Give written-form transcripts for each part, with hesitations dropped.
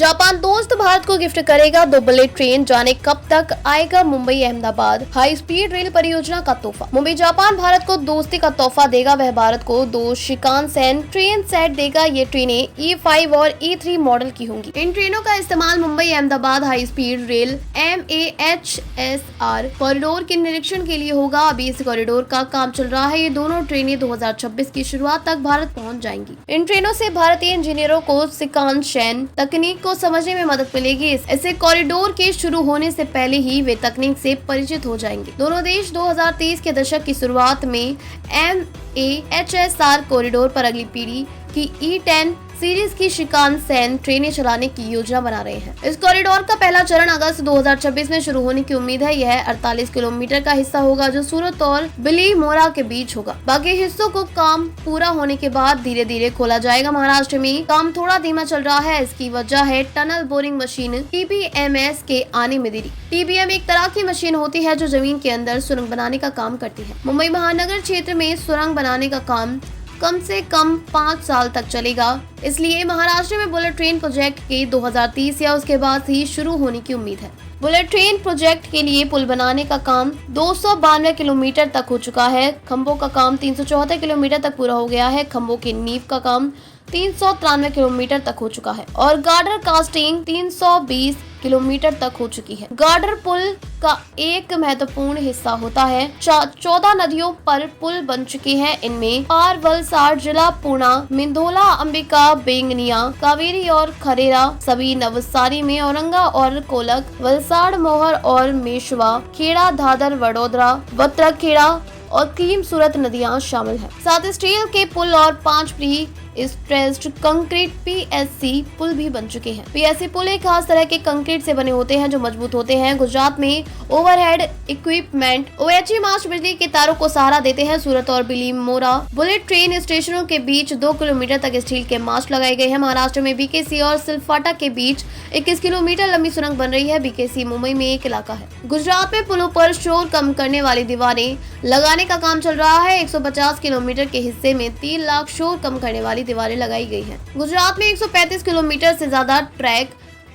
Japan दोस्त भारत को gift करेगा 2 बुलेट ट्रेन, जाने कब तक आएगा Mumbai Ahmedabad high speed rail परियोजना का तोहफा। मुंबई जापान भारत को दोस्ती का तोहफा देगा। वह भारत को 2 शिकानसेन ट्रेन सेट देगा। ये ट्रेनें E5 और E3 मॉडल की होंगी। इन ट्रेनों का इस्तेमाल Mumbai Ahmedabad high speed rail MAHSR corridor के निरीक्षण के लिए होगा। अभी इस कॉरिडोर का काम चल रहा है। ये दोनों ट्रेनें 2026 की शुरुआत तक भारत पहुँच जाएंगी। इन ट्रेनों से भारतीय इंजीनियरों को शिकानसेन तकनीक को समझने में मदद मिलेगी। ऐसे कॉरिडोर के शुरू होने से पहले ही वे तकनीक से परिचित हो जाएंगे। दोनों देश 2030 के दशक की शुरुआत में MAHSR कॉरिडोर पर अगली पीढ़ी की E10 सीरीज की शिकानसेन ट्रेनें चलाने की योजना बना रहे हैं। इस कॉरिडोर का पहला चरण अगस्त 2026 में शुरू होने की उम्मीद है। यह 48 किलोमीटर का हिस्सा होगा जो सूरत और बिलीमोरा के बीच होगा। बाकी हिस्सों को काम पूरा होने के बाद धीरे धीरे खोला जाएगा। महाराष्ट्र में काम थोड़ा धीमा चल रहा है। इसकी वजह है टनल बोरिंग मशीन TBMS के आने में देरी। TBM एक तरह की मशीन होती है जो जमीन के अंदर सुरंग बनाने का काम करती है। मुंबई महानगर क्षेत्र में सुरंग बनाने का काम कम से कम 5 साल तक चलेगा। इसलिए महाराष्ट्र में बुलेट ट्रेन प्रोजेक्ट के 2030 या उसके बाद ही शुरू होने की उम्मीद है। बुलेट ट्रेन प्रोजेक्ट के लिए पुल बनाने का काम 292 किलोमीटर तक हो चुका है। खंभों का काम 374 किलोमीटर तक पूरा हो गया है। खंभों की नींव का काम 393 किलोमीटर तक हो चुका है और गार्डर कास्टिंग 320 किलोमीटर तक हो चुकी है। गार्डर पुल का एक महत्वपूर्ण हिस्सा होता है। 14 नदियों पर पुल बन चुके हैं। इनमें पार, वलसाड, जिला पूर्णा, मिंधोला, अंबिका, बेंगनिया, कावेरी और खरेरा, सभी नवसारी में औरंगा और कोलक, वलसाड, मोहर और मेशवा, खेड़ा, दादर, वडोदरा, वत्रखेड़ा और क्रीम सूरत नदियां शामिल हैं। साथ स्टील के पुल और 5 प्री स्ट्रेस्ड कंक्रीट PSC पुल भी बन चुके हैं। PSC पुल एक खास तरह के कंक्रीट से बने होते हैं जो मजबूत होते हैं। गुजरात में ओवरहेड इक्विपमेंट OHE मार्च बिजली के तारों को सहारा देते हैं। सूरत और बिलीमोरा बुलेट ट्रेन स्टेशनों के बीच 2 किलोमीटर तक स्टील के मास्ट लगाए गए हैं। महाराष्ट्र में BKC और सिलफाटा के बीच 21 किलोमीटर लंबी सुरंग बन रही है। BKC मुंबई में एक इलाका है। गुजरात में पुलों पर शोर कम करने वाली दीवारें लगाने का काम चल रहा है। 150 किलोमीटर के हिस्से में 3 लाख शोर कम करने वाली दीवारें लगाई गई हैं। गुजरात में 135 किलोमीटर से ज्यादा ट्रैक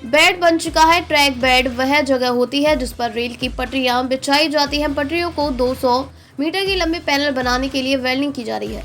बेड बन चुका है। ट्रैक बेड वह जगह होती है जिस पर रेल की पटरियां बिछाई जाती हैं। पटरियों को 200 मीटर की लंबी पैनल बनाने के लिए वेल्डिंग की जा रही है।